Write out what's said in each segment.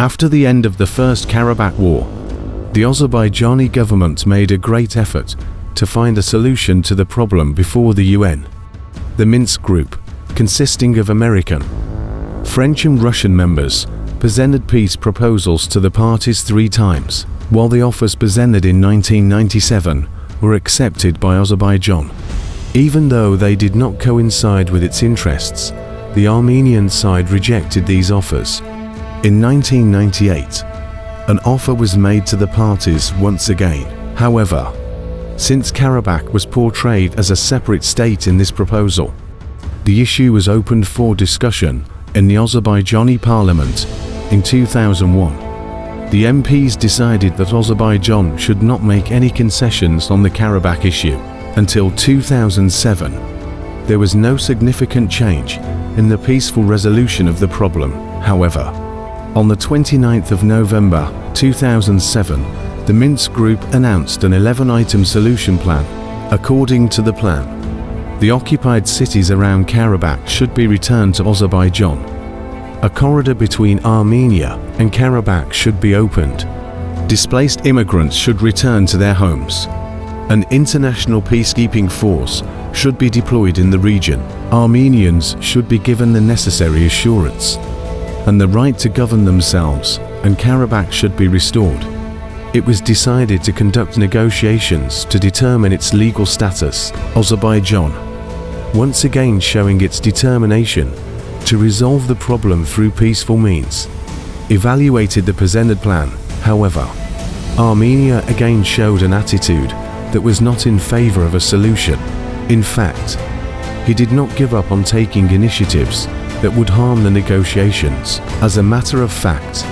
After the end of the First Karabakh War, the Azerbaijani government made a great effort to find a solution to the problem before the UN. The Minsk Group, consisting of American, French and Russian members, presented peace proposals to the parties 3 times, while the offers presented in 1997 were accepted by Azerbaijan. Even though they did not coincide with its interests, the Armenian side rejected these offers. In 1998, an offer was made to the parties once again. However, since Karabakh was portrayed as a separate state in this proposal, the issue was opened for discussion in the Azerbaijani parliament in 2001. The MPs decided that Azerbaijan should not make any concessions on the Karabakh issue. Until 2007, there was no significant change in the peaceful resolution of the problem. However, on the 29th of November 2007, the Minsk Group announced an 11-item solution plan. According to the plan, the occupied cities around Karabakh should be returned to Azerbaijan. A corridor between Armenia and Karabakh should be opened. Displaced immigrants should return to their homes. An international peacekeeping force should be deployed in the region. Armenians should be given the necessary assurance and the right to govern themselves, and Karabakh should be restored. It was decided to conduct negotiations to determine its legal status. Azerbaijan, once again showing its determination to resolve the problem through peaceful means, evaluated the presented plan. However, Armenia again showed an attitude that was not in favor of a solution. In fact, he did not give up on taking initiatives that would harm the negotiations. As a matter of fact,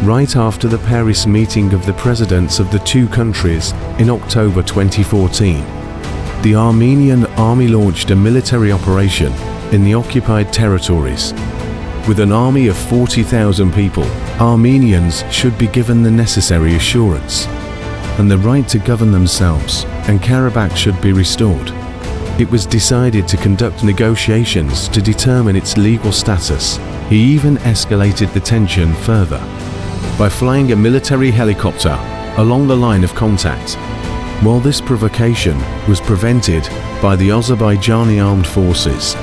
right after the Paris meeting of the presidents of the 2 countries in October 2014, the Armenian army launched a military operation in the occupied territories. With an army of 40,000 people, Armenians should be given the necessary assurance and the right to govern themselves, and Karabakh should be restored. It was decided to conduct negotiations to determine its legal status. He even escalated the tension further by flying a military helicopter along the line of contact. While this provocation was prevented by the Azerbaijani armed forces,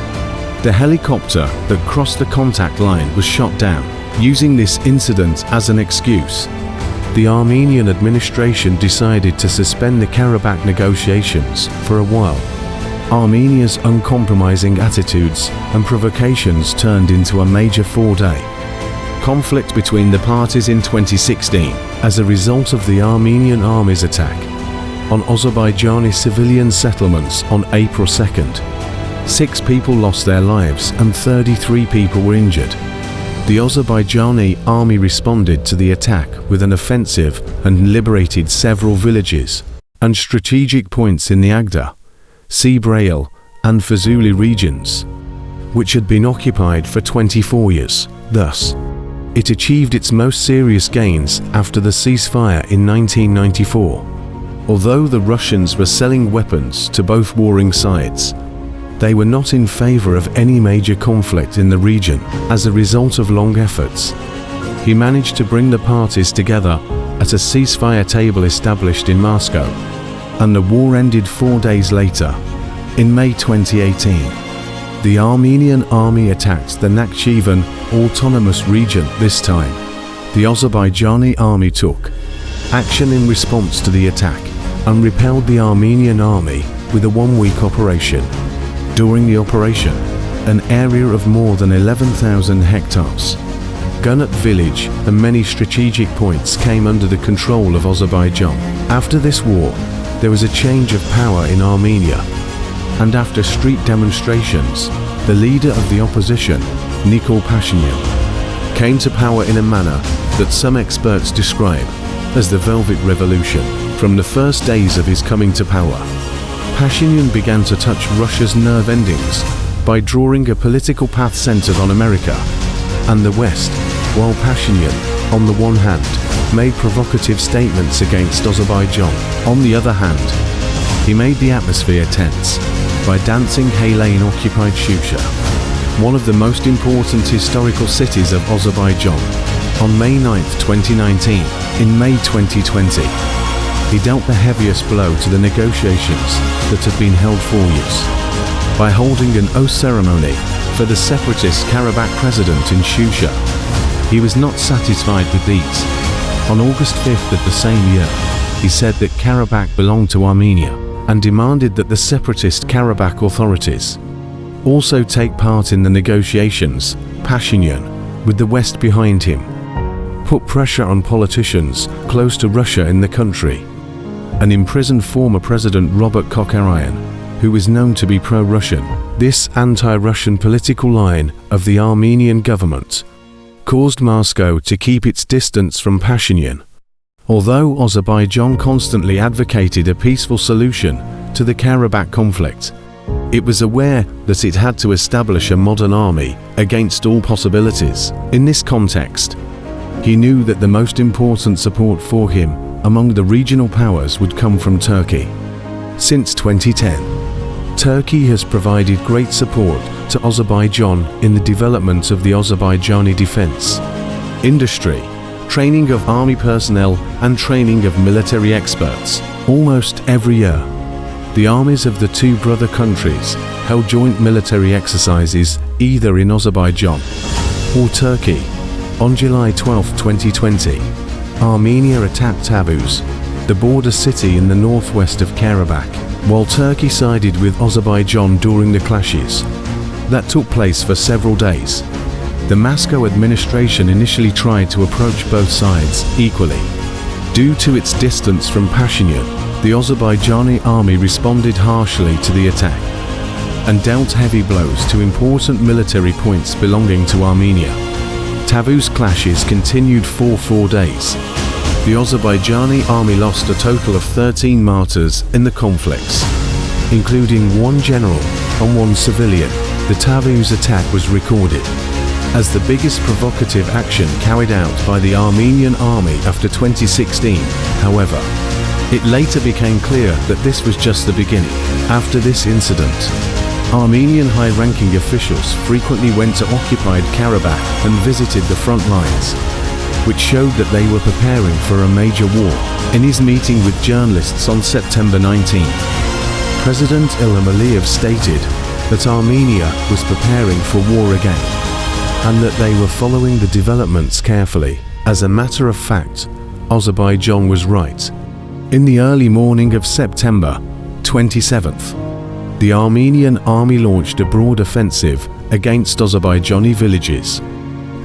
the helicopter that crossed the contact line was shot down. Using this incident as an excuse, the Armenian administration decided to suspend the Karabakh negotiations for a while. Armenia's uncompromising attitudes and provocations turned into a major 4-day conflict between the parties in 2016 as a result of the Armenian army's attack on Azerbaijani civilian settlements on April 2nd. 6 people lost their lives and 33 people were injured. The Azerbaijani army responded to the attack with an offensive and liberated several villages and strategic points in the Agda, Sebrail and Fuzuli regions, which had been occupied for 24 years. Thus, it achieved its most serious gains after the ceasefire in 1994. Although the Russians were selling weapons to both warring sides, they were not in favor of any major conflict in the region. As a result of long efforts, he managed to bring the parties together at a ceasefire table established in Moscow, and the war ended 4 days later. In May 2018, the Armenian army attacked the Nakhchivan autonomous region. This time, the Azerbaijani army took action in response to the attack and repelled the Armenian army with a 1-week operation. During the operation, an area of more than 11,000 hectares, Gunut village and many strategic points came under the control of Azerbaijan. After this war, there was a change of power in Armenia, and after street demonstrations, the leader of the opposition, Nikol Pashinyan, came to power in a manner that some experts describe as the Velvet Revolution. From the first days of his coming to power, Pashinyan began to touch Russia's nerve endings by drawing a political path centered on America and the West, while Pashinyan, on the one hand, made provocative statements against Azerbaijan. On the other hand, he made the atmosphere tense by dancing Haylay in occupied Shusha, one of the most important historical cities of Azerbaijan. On May 9, 2019, in May 2020, he dealt the heaviest blow to the negotiations that had been held for years by holding an oath ceremony for the separatist Karabakh president in Shusha. He was not satisfied with these. On August 5th of the same year, he said that Karabakh belonged to Armenia and demanded that the separatist Karabakh authorities also take part in the negotiations, Pashinyan, with the West behind him, put pressure on politicians close to Russia in the country, and imprisoned former President Robert Kokarayan, who was known to be pro-Russian. This anti-Russian political line of the Armenian government caused Moscow to keep its distance from Pashinyan. Although Azerbaijan constantly advocated a peaceful solution to the Karabakh conflict, it was aware that it had to establish a modern army against all possibilities. In this context, he knew that the most important support for him among the regional powers would come from Turkey. Since 2010, Turkey has provided great support to Azerbaijan in the development of the Azerbaijani defense industry, training of army personnel, and training of military experts. Almost every year, the armies of the two brother countries held joint military exercises either in Azerbaijan or Turkey. On July 12, 2020, Armenia attacked Tavuz, the border city in the northwest of Karabakh, while Turkey sided with Azerbaijan during the clashes that took place for several days. The Moscow administration initially tried to approach both sides equally. Due to its distance from Pashinyan, the Azerbaijani army responded harshly to the attack and dealt heavy blows to important military points belonging to Armenia. Tavuz clashes continued for 4 days. The Azerbaijani army lost a total of 13 martyrs in the conflicts, including 1 general and 1 civilian. The Tavuz attack was recorded as the biggest provocative action carried out by the Armenian army after 2016. However, it later became clear that this was just the beginning. After this incident, Armenian high-ranking officials frequently went to occupied Karabakh and visited the front lines, which showed that they were preparing for a major war. In his meeting with journalists on September 19, President Ilham Aliyev stated that Armenia was preparing for war again, and that they were following the developments carefully. As a matter of fact, Azerbaijan was right. In the early morning of September 27th, the Armenian army launched a broad offensive against Azerbaijani villages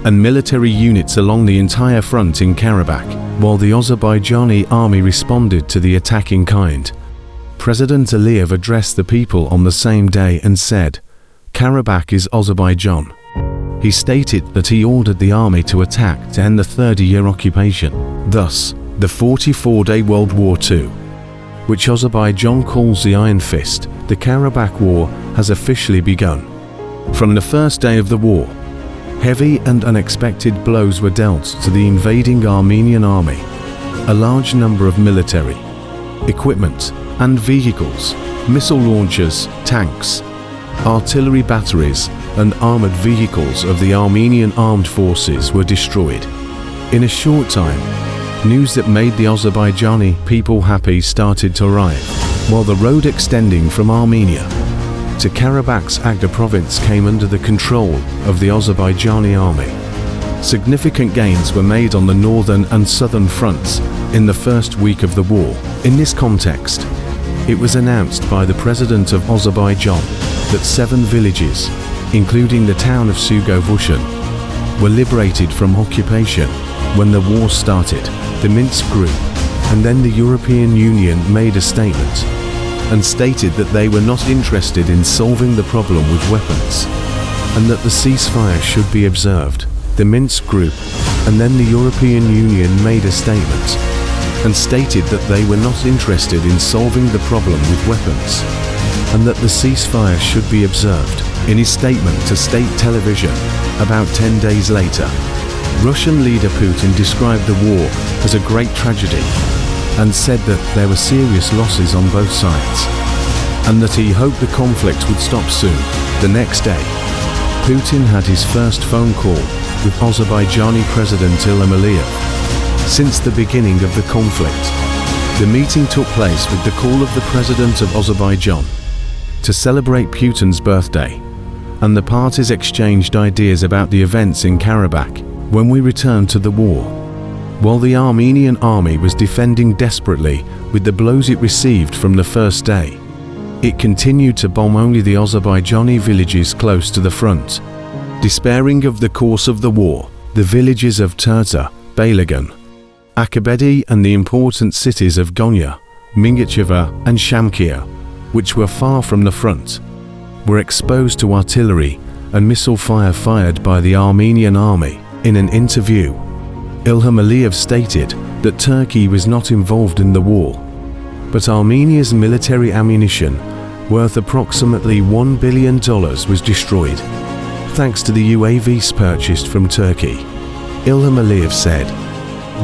and military units along the entire front in Karabakh, while the Azerbaijani army responded to the attack in kind. President Aliyev addressed the people on the same day and said, "Karabakh is Azerbaijan." He stated that he ordered the army to attack to end the 30-year occupation. Thus, the 44-day World War II, which Azerbaijan calls the Iron Fist, the Karabakh War, has officially begun. From the first day of the war, heavy and unexpected blows were dealt to the invading Armenian army. A large number of military equipment and vehicles, missile launchers, tanks, artillery batteries, and armored vehicles of the Armenian armed forces were destroyed. In a short time, news that made the Azerbaijani people happy started to arrive, while the road extending from Armenia to Karabakh's Agda province came under the control of the Azerbaijani army. Significant gains were made on the northern and southern fronts in the first week of the war. In this context, it was announced by the president of Azerbaijan that 7 villages, including the town of Sugovushan, were liberated from occupation when the war started. The Minsk Group and then the European Union made a statement and stated that they were not interested in solving the problem with weapons and that the ceasefire should be observed. The Minsk Group and then the European Union made a statement and stated that they were not interested in solving the problem with weapons and that the ceasefire should be observed. In his statement to state television about 10 days later, Russian leader Putin described the war as a great tragedy and said that there were serious losses on both sides and that he hoped the conflict would stop soon. The next day, Putin had his first phone call with Azerbaijani President Ilham Aliyev. Since the beginning of the conflict, the meeting took place with the call of the President of Azerbaijan to celebrate Putin's birthday, and the parties exchanged ideas about the events in Karabakh when we returned to the war. While the Armenian army was defending desperately with the blows it received from the first day, it continued to bomb only the Azerbaijani villages close to the front. Despairing of the course of the war, the villages of Terza, Beylagan, Akabedi and the important cities of Gonya, Mingachevo and Shamkir, which were far from the front, were exposed to artillery and missile fire fired by the Armenian army. In an interview, Ilham Aliyev stated that Turkey was not involved in the war, but Armenia's military ammunition, worth approximately $1 billion, was destroyed, thanks to the UAVs purchased from Turkey. Ilham Aliyev said,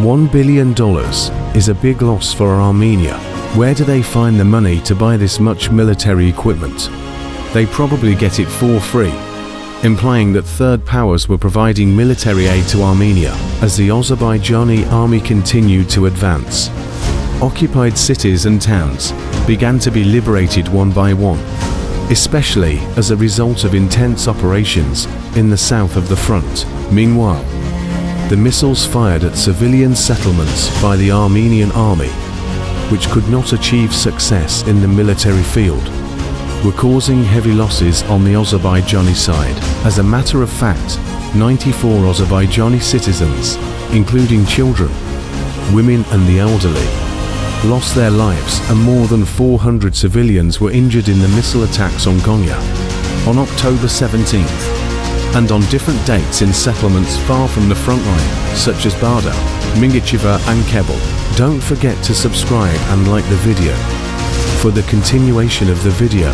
$1 billion is a big loss for Armenia. Where do they find the money to buy this much military equipment? They probably get it for free, implying that third powers were providing military aid to Armenia as the Azerbaijani army continued to advance. Occupied cities and towns began to be liberated one by one, especially as a result of intense operations in the south of the front. Meanwhile, the missiles fired at civilian settlements by the Armenian army, which could not achieve success in the military field, were causing heavy losses on the Azerbaijani side. As a matter of fact, 94 Azerbaijani citizens, including children, women and the elderly, lost their lives, and more than 400 civilians were injured in the missile attacks on Gonya on October 17th, and on different dates in settlements far from the front line, such as Barda, Mingachevo and Kebel. Don't forget to subscribe and like the video. For the continuation of the video,